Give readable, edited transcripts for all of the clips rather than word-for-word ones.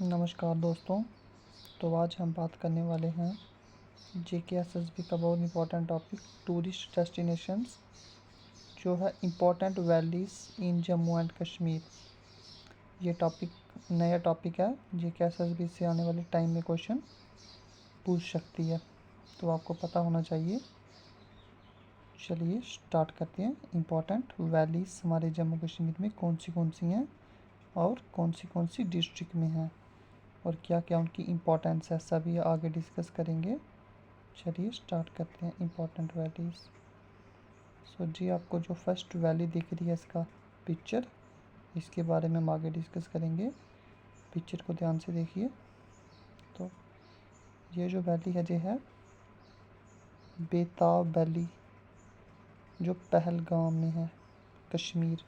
नमस्कार दोस्तों। तो आज हम बात करने वाले हैं JKSSB का बहुत इंपॉर्टेंट टॉपिक टूरिस्ट डेस्टिनेशंस जो है important valleys in Jammu and Kashmir. ये टॉपिक नया टॉपिक है, JKSSB से आने वाले टाइम में क्वेश्चन पूछ सकती है, तो आपको पता होना चाहिए। चलिए स्टार्ट करते हैं। इम्पोर्टेंट वैलीज़ हमारे जम्मू कश्मीर में कौन सी हैं और कौन सी डिस्ट्रिक्ट में हैं और क्या क्या उनकी इम्पोर्टेंस है, सभी आगे डिस्कस करेंगे। चलिए स्टार्ट करते हैं। Important valleys. सो जी, आपको जो फर्स्ट वैली दिख रही है इसका पिक्चर, इसके बारे में हम आगे डिस्कस करेंगे। पिक्चर को ध्यान से देखिए। तो ये जो वैली है जो है बेताब वैली, जो पहलगाम में है, कश्मीर।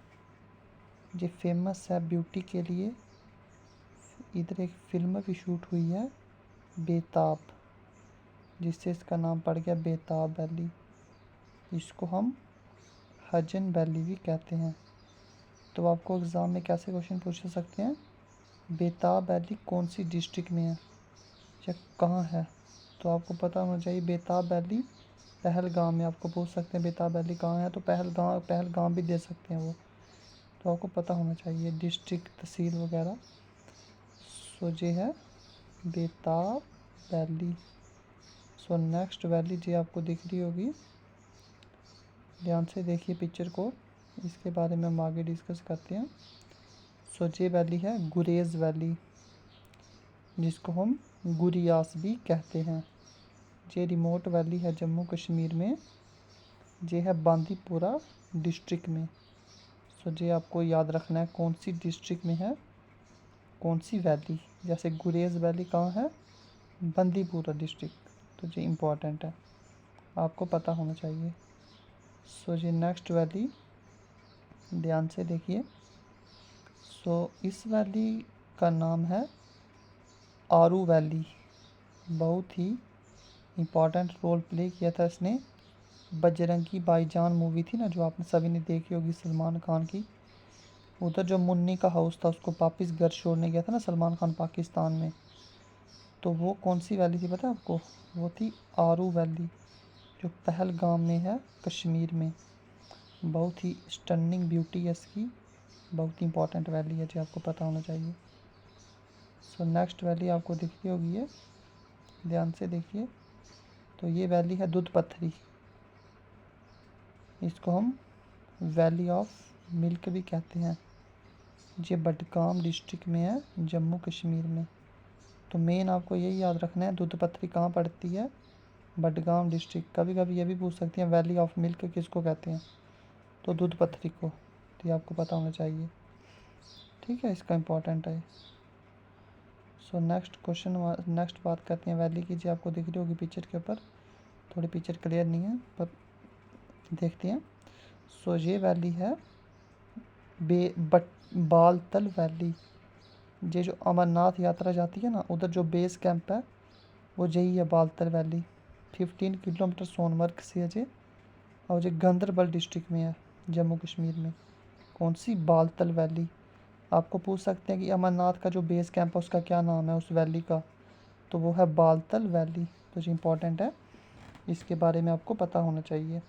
ये फेमस है ब्यूटी के लिए। इधर एक फिल्म भी शूट हुई है बेताब, जिससे इसका नाम पड़ गया बेताब वैली। इसको हम हजन वैली भी कहते हैं। तो आपको एग्ज़ाम में कैसे क्वेश्चन पूछ सकते हैं, बेताब वैली कौन सी डिस्ट्रिक्ट में है या कहाँ है। तो आपको पता होना चाहिए बेताब वैली पहलगाम में। आपको पूछ सकते हैं बेताब वैली कहाँ है, तो पहलगाम भी दे सकते हैं वो। तो आपको पता होना चाहिए डिस्ट्रिक्ट, तहसील वगैरह। सो ये है बेताब वैली। सो नेक्स्ट वैली जी आपको दिख रही होगी, ध्यान से देखिए पिक्चर को, इसके बारे में हम आगे डिस्कस करते हैं। सो ये वैली है गुरेज़ वैली, जिसको हम गुरियास भी कहते हैं। ये रिमोट वैली है जम्मू कश्मीर में, ये है बांदीपुरा डिस्ट्रिक्ट में। सो ये आपको याद रखना है कौन सी डिस्ट्रिक्ट में है कौन सी वैली। जैसे गुरेज़ वैली कहाँ है, बांदीपुरा डिस्ट्रिक्ट। तो ये इम्पोर्टेंट है, आपको पता होना चाहिए। सो ये नेक्स्ट वैली ध्यान से देखिए। सो इस वैली का नाम है आरू वैली। बहुत ही इम्पोर्टेंट रोल प्ले किया था इसने बजरंगी भाईजान मूवी थी ना, जो आपने सभी ने देखी होगी, सलमान खान की। उधर जो मुन्नी का हाउस था उसको वापस घर छोड़ने गया था ना सलमान खान पाकिस्तान में, तो वो कौन सी वैली थी पता है आपको, वो थी आरू वैली, जो पहलगाम में है कश्मीर में। बहुत ही स्टनिंग ब्यूटी है इसकी, बहुत ही इंपॉर्टेंट वैली है जो आपको पता होना चाहिए। सो नेक्स्ट वैली आपको दिख रही होगी है, ध्यान से देखिए। तो ये वैली है दूध पथरी, इसको हम वैली ऑफ मिल्क भी कहते हैं। ये बडगाम डिस्ट्रिक्ट में है जम्मू कश्मीर में। तो मेन आपको यही याद रखना है दूध पथरी कहाँ पड़ती है, बडगाम डिस्ट्रिक्ट। कभी कभी ये भी पूछ सकती हैं वैली ऑफ मिल्क किसको कहते हैं, तो दूध पथरी को। तो ये आपको पता होना चाहिए, ठीक है, इसका इम्पोर्टेंट है। सो नेक्स्ट बात करते हैं वैली की। जी आपको दिख रही होगी पिक्चर के ऊपर, थोड़ी पिक्चर क्लियर नहीं है पर देखते हैं। सो ये वैली है बालतल वैली। ये जो अमरनाथ यात्रा जाती है ना, उधर जो बेस कैंप है वो यही है बालतल वैली। 15 किलोमीटर सोनमर्ग से है ये, और ये गांदरबल डिस्ट्रिक्ट में है जम्मू कश्मीर में। कौन सी, बालतल वैली। आपको पूछ सकते हैं कि अमरनाथ का जो बेस कैंप है उसका क्या नाम है उस वैली का, तो वो है बालतल वैली। तो जो इम्पोर्टेंट है, इसके बारे में आपको पता होना चाहिए।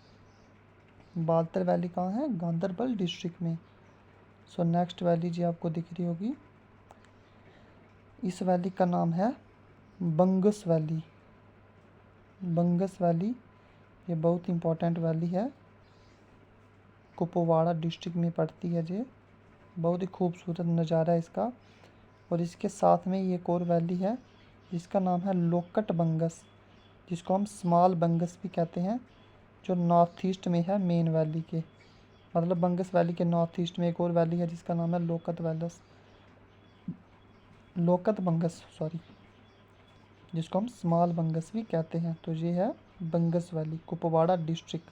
बालतल वैली कहाँ है, गांदरबल डिस्ट्रिक्ट में। सो नेक्स्ट वैली जी आपको दिख रही होगी, इस वैली का नाम है बंगस वैली। बंगस वैली ये बहुत इंपॉर्टेंट वैली है, कुपवाड़ा डिस्ट्रिक्ट में पड़ती है ये। बहुत ही खूबसूरत नज़ारा है इसका। और इसके साथ में ये एक और वैली है जिसका नाम है लोकट बंगस, जिसको हम स्मॉल बंगस भी कहते हैं, जो नॉर्थ ईस्ट में है मेन वैली के। मतलब बंगस वैली के नॉर्थ ईस्ट में एक और वैली है जिसका नाम है लोकत बंगस सॉरी, जिसको हम स्मॉल बंगस भी कहते हैं। तो ये है बंगस वैली, कुपवाड़ा डिस्ट्रिक्ट।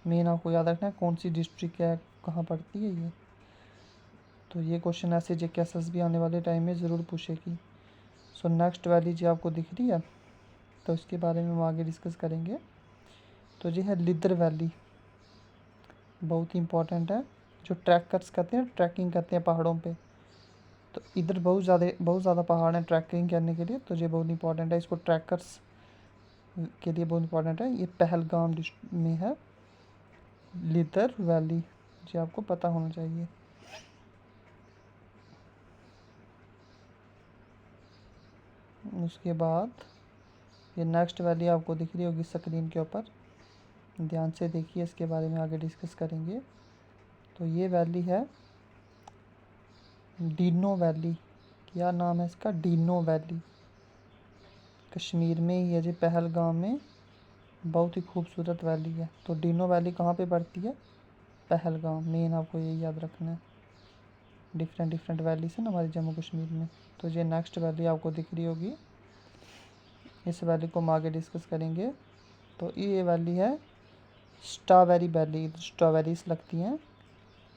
मेन आपको याद रखना है कौन सी डिस्ट्रिक्ट है, कहाँ पड़ती है ये। तो ये क्वेश्चन ऐसे JKSS भी आने वाले टाइम में ज़रूर पूछेगी। सो नेक्स्ट वैली जी आपको दिख रही है, तो इसके बारे में हम आगे डिस्कस करेंगे। तो ये है लिदर वैली, बहुत ही इंपॉर्टेंट है। जो ट्रैकर्स करते हैं, ट्रैकिंग करते हैं पहाड़ों पे, तो इधर बहुत ज़्यादा पहाड़ हैं ट्रैकिंग करने के लिए, तो ये बहुत इंपॉर्टेंट है, इसको ट्रैकर्स के लिए बहुत इंपॉर्टेंट है। ये पहलगाम में है, लिदर वैली, जो आपको पता होना चाहिए। उसके बाद ये नेक्स्ट वैली आपको दिख रही होगी स्क्रीन के ऊपर, ध्यान से देखिए, इसके बारे में आगे डिस्कस करेंगे। तो ये वैली है डीनो वैली। क्या नाम है इसका? Dino valley. कश्मीर में ही है जी, पहलगाम में, बहुत ही खूबसूरत वैली है। तो डीनो वैली कहाँ पे पड़ती है? पहलगाम। मेन आपको यही याद रखना है, डिफरेंट वैलीज है ना हमारे जम्मू कश्मीर में। तो ये नेक्स्ट वैली आपको दिख रही होगी, इस वैली को हम आगे डिस्कस करेंगे। तो ये वैली है स्ट्रॉबेरी वैली, स्ट्रॉबेरीज लगती हैं,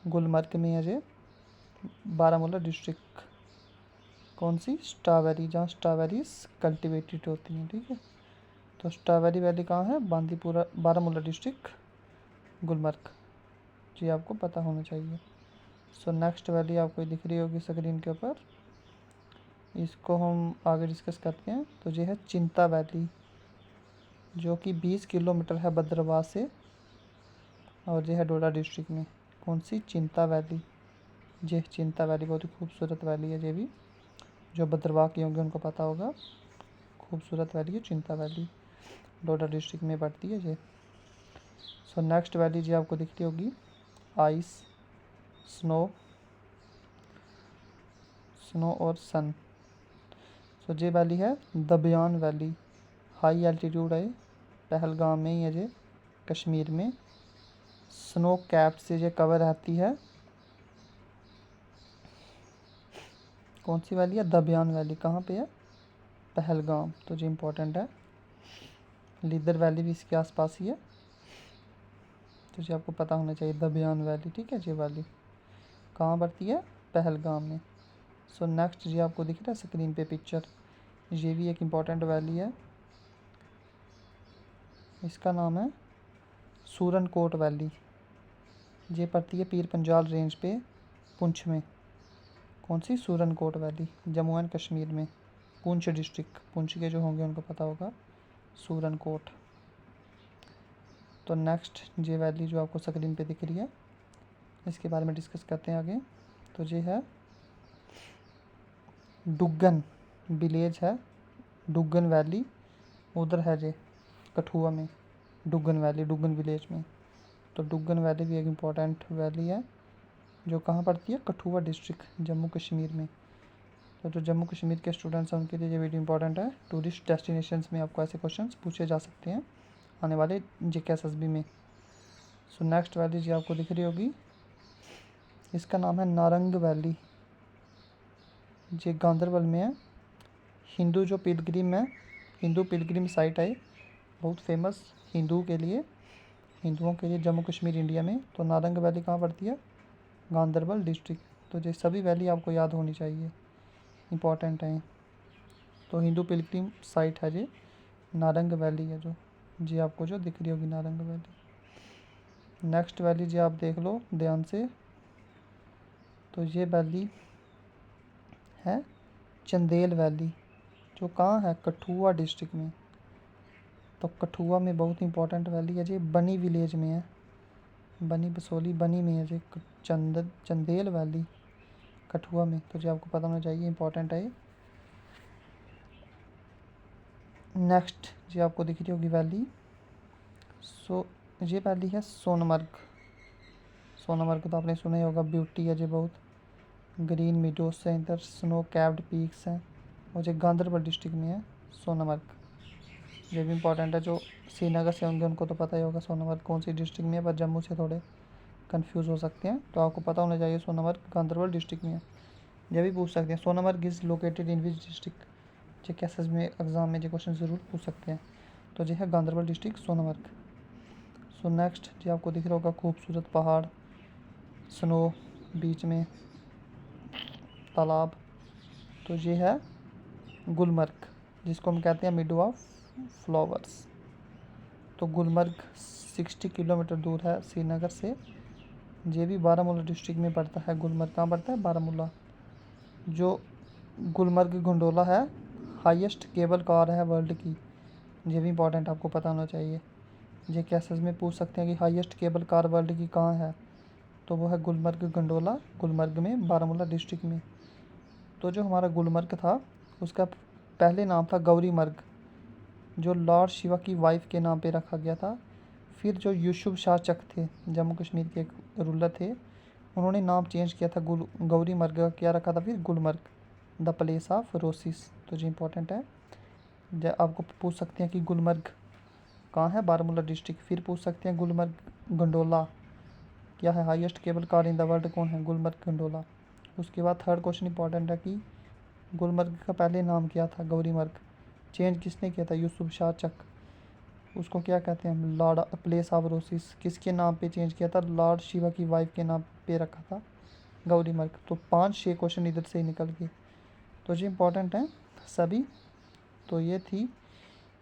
गुलमर्ग में है ये, बारामूला डिस्ट्रिक्ट। कौन सी? स्ट्रॉबेरी, जहाँ स्ट्रॉबेरीज कल्टिवेटेड होती हैं, ठीक है। तो स्ट्रॉबेरी वैली कहाँ है? बांदीपुरा, बारामूला डिस्ट्रिक्ट, गुलमर्ग, जी आपको पता होना चाहिए। सो नेक्स्ट वैली आपको दिख रही होगी स्क्रीन के ऊपर, इसको हम आगे डिस्कस करते हैं। तो ये है चिंता वैली, जो कि 20 किलोमीटर है भद्रवाह से, और ये है डोडा डिस्ट्रिक्ट में। कौन सी? चिंता वैली। ये चिंता वैली बहुत ही खूबसूरत वैली है, ये भी जो भद्रवाह के होंगे उनको पता होगा। खूबसूरत वैली है चिंता वैली, डोडा डिस्ट्रिक्ट में पड़ती है ये। सो नेक्स्ट वैली जी आपको दिखती होगी आइस, स्नो और सन। सो ये वैली है दबियान वैली, हाई एल्टीट्यूड है, पहलगाम में ही है ये, कश्मीर में। स्नो कैप से ये कवर रहती है। कौन सी वैली है? दबियान वैली। कहाँ पे है? पहलगाम। तो ये इम्पोर्टेंट है। लिदर वैली भी इसके आसपास ही है, तो ये आपको पता होना चाहिए, दबियान वैली, ठीक है। ये वैली कहाँ पड़ती है? पहलगाम में। सो नेक्स्ट ये आपको दिख रहा है स्क्रीन पे पिक्चर, ये भी एक इम्पॉर्टेंट वैली है, इसका नाम है सूरन कोट वैली। ये पड़ती है पीर पंजाल रेंज पे, पुंछ में। कौन सी? Surankote valley, Jammu and Kashmir में, पुंछ डिस्ट्रिक्ट। पुंछ के जो होंगे उनको पता होगा, सूरन कोट। तो नेक्स्ट ये वैली जो आपको स्क्रीन पे दिख रही है, इसके बारे में डिस्कस करते हैं आगे। तो ये है डुग्गन विलेज है, डुग्गन वैली, उधर है ये कठुआ में, डुग्गन वैली, डुग्गन विलेज में। तो डुग्गन वैली भी एक इम्पॉर्टेंट वैली है, जो कहाँ पड़ती है? कठुआ डिस्ट्रिक्ट, जम्मू कश्मीर में। तो जो जम्मू कश्मीर के स्टूडेंट्स हैं उनके लिए ये वीडियो इंपॉर्टेंट है। टूरिस्ट डेस्टिनेशंस में आपको ऐसे क्वेश्चंस पूछे जा सकते हैं आने वाले JKSSB में। सो नेक्स्ट वैली जी आपको दिख रही होगी, इसका नाम है नारंग वैली, ये गांधरबल में है। हिंदू जो पिलग्रिम है, हिंदू पिलग्रिम साइट है, बहुत फेमस हिंदुओं के लिए जम्मू कश्मीर इंडिया में। तो नारंग वैली कहाँ पड़ती है? गांधरबल डिस्ट्रिक्ट। तो ये सभी वैली आपको याद होनी चाहिए, इम्पॉर्टेंट है। तो हिंदू पिलग्रिम साइट है ये, नारंग वैली है जो, जी आपको जो दिख रही होगी नारंग वैली। नेक्स्ट वैली जी आप देख लो ध्यान से, तो ये वैली है चंदेल वैली, जो कहाँ है? कठुआ डिस्ट्रिक्ट में। तो कठुआ में बहुत इंपॉर्टेंट वैली है जी, बनी विलेज में है, बनी बसोली बनी में है जी, चंदेल वैली, कठुआ में। तो जी आपको पता होना चाहिए, इंपॉर्टेंट है ये। नेक्स्ट जी आपको दिख रही होगी वैली, ये वैली है सोनमर्ग। सोनमर्ग तो आपने सुना ही होगा, ब्यूटी है जी बहुत, ग्रीन मीडोस है इधर, स्नो कैप्ड पीक्स हैं, और ये गांधरबल डिस्ट्रिक्ट में है सोनमर्ग। ये भी इंपॉर्टेंट है, जो श्रीनगर से होंगे उनको तो पता ही होगा सोनमर्ग कौन सी डिस्ट्रिक्ट में है, पर जम्मू से थोड़े कंफ्यूज हो सकते हैं। तो आपको पता होना चाहिए सोनमर्ग गांधरबल डिस्ट्रिक्ट में है। ये भी पूछ सकते हैं, Sonamarg is located in which district, JKSS में एग्जाम में ये क्वेश्चन ज़रूर पूछ सकते हैं। तो ये है Ganderbal district, Sonamarg. So next जी आपको दिख रहा होगा खूबसूरत पहाड़, स्नो, बीच में तालाब। तो ये है गुलमर्ग, जिसको हम कहते हैं मिडो ऑफ फ्लावर्स। तो गुलमर्ग 60 किलोमीटर दूर है श्रीनगर से, ये भी बारामूला डिस्ट्रिक्ट में पड़ता है। गुलमर्ग कहाँ पड़ता है? बारामूला। जो गुलमर्ग गंडोला है हाईएस्ट केबल कार है वर्ल्ड की। ये भी इंपॉर्टेंट आपको पता होना चाहिए। ये कैसेस में पूछ सकते हैं कि हाईएस्ट केबल कार वर्ल्ड की कहाँ है, तो वो है गुलमर्ग गंडोला, गुलमर्ग में, बारामूला डिस्ट्रिक्ट में। तो जो हमारा गुलमर्ग था उसका पहले नाम था गौरी मर्ग, जो लॉर्ड शिवा की वाइफ के नाम पे रखा गया था। फिर जो यूसुफ शाह चक थे, जम्मू कश्मीर के एक रूलर थे, उन्होंने नाम चेंज किया था गौरी मर्ग का, क्या रखा था फिर गुलमर्ग, द प्लेस ऑफ रोसिस। तो जो इंपॉर्टेंट है, आपको पूछ सकते हैं कि गुलमर्ग कहाँ है, बारामूला डिस्ट्रिक्ट। फिर पूछ सकते हैं गुलमर्ग गंडोला क्या है, highest cable car in the world कौन है, गुलमर्ग गंडोला। उसके बाद थर्ड क्वेश्चन इंपॉर्टेंट है कि गुलमर्ग का पहले नाम क्या था, गौरी मर्ग, चेंज किसने किया था, यूसुफ शाह चक। उसको क्या कहते हैं, लॉर्ड प्लेस ऑफ रोसिस, किसके नाम पे चेंज किया था, लॉर्ड शिवा की वाइफ के नाम पे रखा था गौरी मर्ग। तो 5-6 क्वेश्चन इधर से ही निकल गए। तो ये इंपॉर्टेंट हैं सभी। तो ये थी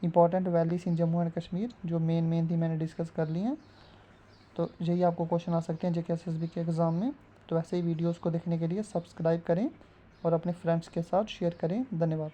important valleys in Jammu and Kashmir, जो मेन थी मैंने डिस्कस कर ली हैं। तो यही आपको क्वेश्चन आ सकते हैं JKSSB के एग्ज़ाम में। तो ऐसे ही वीडियोस को देखने के लिए सब्सक्राइब करें और अपने फ्रेंड्स के साथ शेयर करें। धन्यवाद।